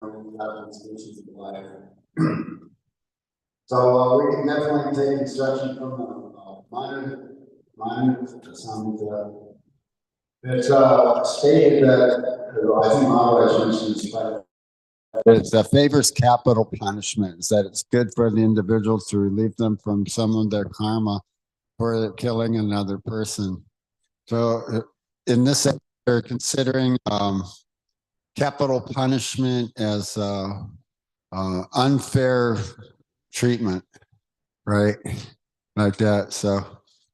having solutions in life. So we can definitely take instruction from the minor. It's stated that I think Maharaj mentioned this, but it favors capital punishment. Is that it's good for the individual to relieve them from some of their karma for killing another person. So in this, they're considering capital punishment as unfair treatment, right? Like that. So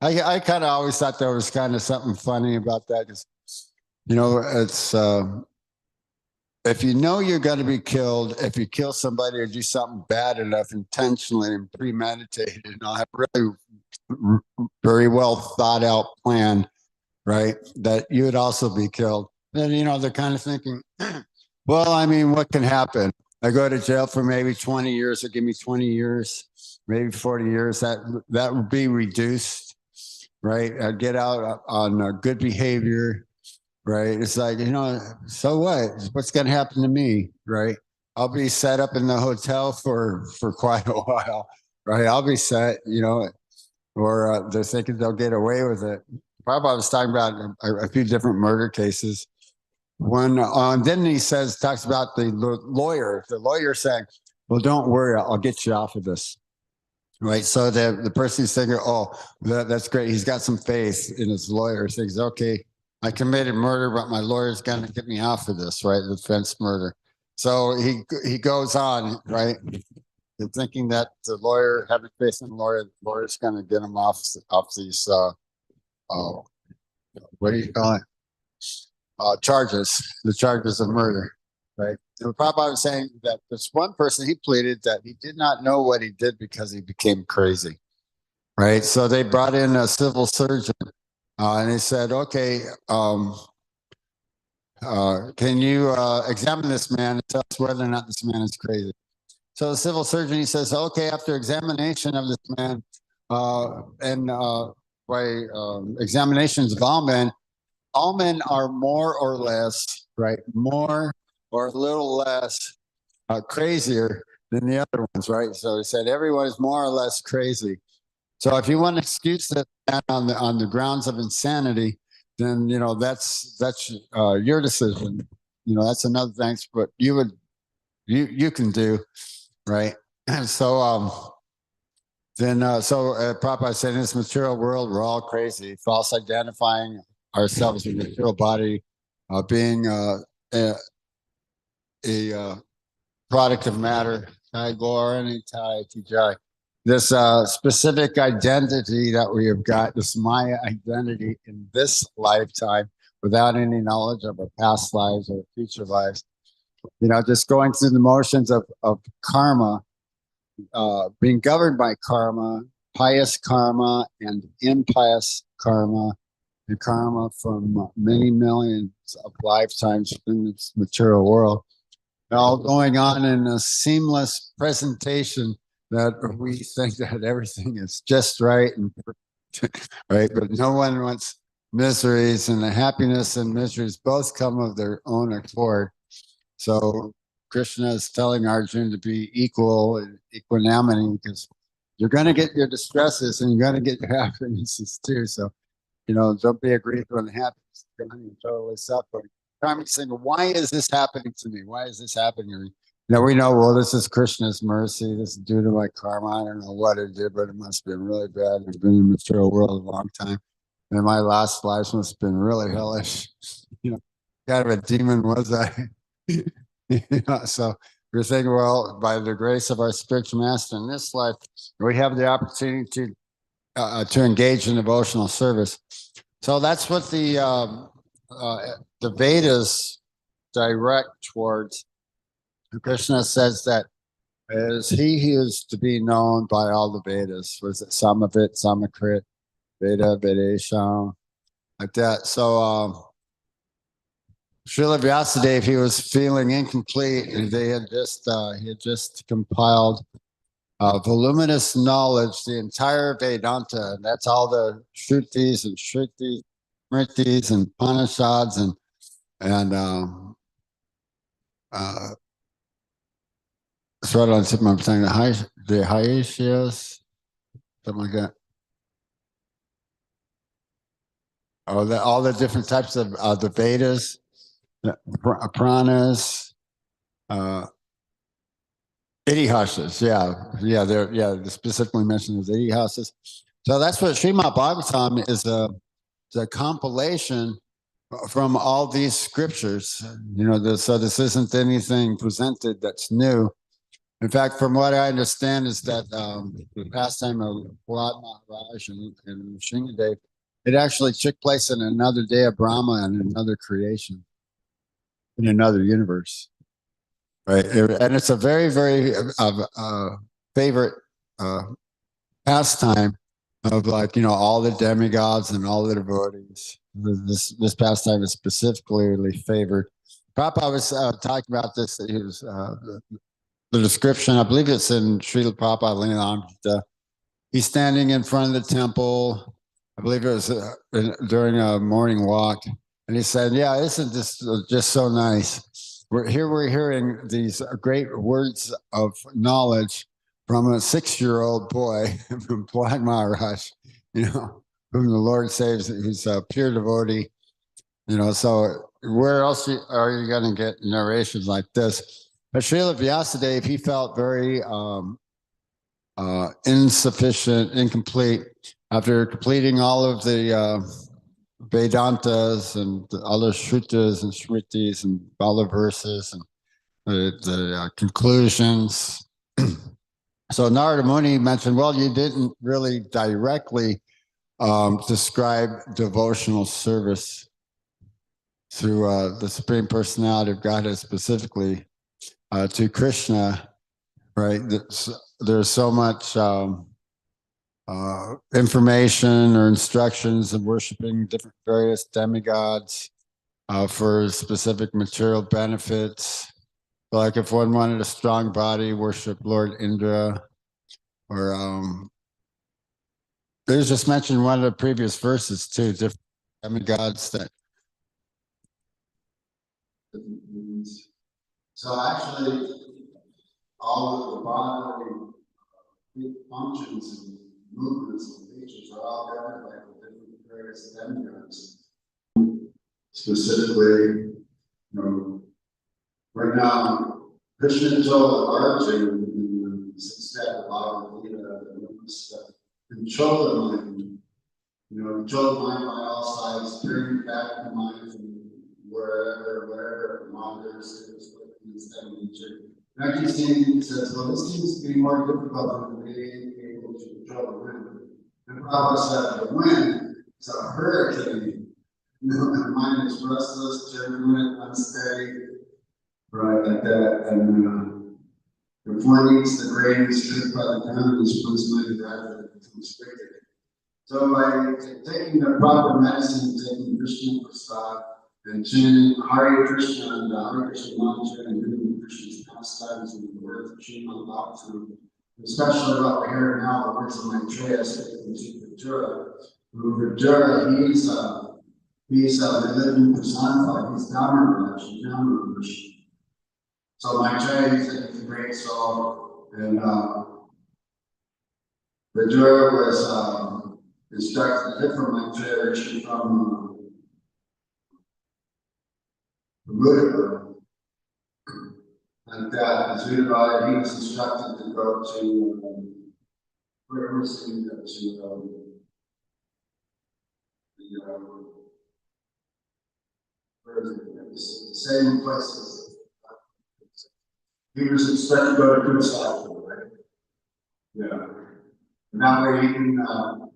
I kind of always thought there was kind of something funny about that. Because, it's if you know you're going to be killed, if you kill somebody or do something bad enough intentionally and premeditated, have really very well thought out plan, right? That you would also be killed. Then, they're kind of thinking, well, I mean, what can happen? I go to jail for maybe 20 years, or give me 20 years, maybe 40 years. That would be reduced, right? I'd get out on good behavior, right? It's like, so what? What's going to happen to me, right? I'll be set up in the hotel for quite a while, right? I'll be set, or they're thinking they'll get away with it. Prabhupada was talking about a few different murder cases. When then he talks about the lawyer saying, well, don't worry, I'll get you off of this, right? So the person's thinking, oh, that's great, he's got some faith in his lawyer. He thinks, okay, I committed murder, but my lawyer's going to get me off of this, right? The defense murder. So he goes on, right, and thinking that the lawyer, having faith in the lawyer's going to get him off these what do you call it? The charges of murder, right? So Prabhupada was saying that this one person, he pleaded that he did not know what he did because he became crazy, right? So they brought in a civil surgeon, and he said, okay, can you examine this man and tell us whether or not this man is crazy? So the civil surgeon, he says, okay, after examination of this man, and by examinations of all men are more or less, right? More or a little less crazier than the other ones, right? So he said everyone is more or less crazy. So if you want to excuse that on the grounds of insanity, then that's your decision. That's another thing, but you can do, right? And so Prabhupada said, in this material world, we're all crazy, false identifying ourselves with the material body, being a product of matter. This specific identity that we have got, this Maya identity in this lifetime, without any knowledge of our past lives or future lives, just going through the motions of karma, being governed by karma, pious karma and impious karma, the karma from many millions of lifetimes in this material world, all going on in a seamless presentation that we think that everything is just right and right, but no one wants miseries, and the happiness and miseries both come of their own accord. So Krishna is telling Arjuna to be equal and equanimity, because you're going to get your distresses and you're going to get your happinesses too. So don't be aggrieved when it happens. You're totally suffering. I'm saying, why is this happening to me? Why is this happening to me? We know, well, this is Krishna's mercy. This is due to my karma. I don't know what it did, but it must have been really bad. I've been in the material world a long time. And my last lives must have been really hellish. Kind of a demon was I. So we're saying, well, by the grace of our spiritual master in this life, we have the opportunity to engage in devotional service. So that's what the Vedas direct towards. Krishna says that is he who is to be known by all the Vedas. Was it Samavit, Samakrit, Veda, Vedesham, like that? So Srila Vyasadeva, he was feeling incomplete. He had just compiled voluminous knowledge, the entire Vedanta, and that's all the Shrutis and Shrutis, Smritis and Upanishads and it's right on the tip of my tongue. The Haitians, something like that. Oh, all the different types of the Vedas, the pranas, uh, Idihasas. They're specifically mentioned as Idihasas. So that's what Srimad Bhagavatam is a compilation from all these scriptures. So this isn't anything presented that's new. In fact, from what I understand, is that the pastime of Prahlad Maharaj and Shingadev, it actually took place in another day of Brahma and another creation in another universe, right? And it's a very, very favorite uh, pastime of all the demigods and all the devotees. This pastime is specifically favored. Prabhupada was talking about this. He was the description. I believe it's in Srila Prabhupada Leelananda. He's standing in front of the temple. I believe it was during a morning walk, and he said, "Yeah, isn't this just so nice? We're hearing these great words of knowledge from a 6-year-old boy from Prahlad Maharaj, whom the Lord saves, who's a pure devotee. So where else are you going to get narrations like this?" But Srila Vyasadeva, he felt very insufficient, incomplete after completing all of the Vedantas and all the Shrutas and Smritis and all the verses and the conclusions. So Narada Muni mentioned, well, you didn't really directly describe devotional service through the Supreme Personality of Godhead, specifically to Krishna, right? There's so much information or instructions of worshiping different various demigods for specific material benefits. Like if one wanted a strong body, worship Lord Indra, or there's just mentioned one of the previous verses too, different demigods that. So actually, all of the bodily functions and movements and features are all governed by the different various demigods. Specifically, right now, Krishna told Arjuna in the sixth step of Bhagavad Gita, control the mind. Control the mind by all sides, turning back the mind from wherever it wanders, instead of nature. And I keep saying, he says, well, this seems to be more difficult than being able to control the wind. And Prabhupada said, the wind is a hurricane. The mind is restless, turbulent, unsteady, right, like that. And if one eats the grain stripped by the ground, this one's mind rather becomes wicked. So by taking the proper medicine, taking Krishna Prasad, and chanting Hare Krishna and the Hare Krishna mantra and doing Krishna's pastimes and the words of Srimad Bhagavatam, especially about Hare now, the words of Maitreya speaking to Vajra. Vajra, he's a religion personified, he's Dhamma. So Maitreya is a great soul, and Vajra was instructed different Maitreya from Buddha. And that as he was instructed to go to where was he the same places. He was instructed to go to Kursaka, right? Yeah. And that way he can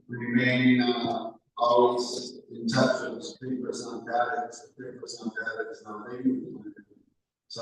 remain always in touch with his 3% data. 3% data is not leaving. So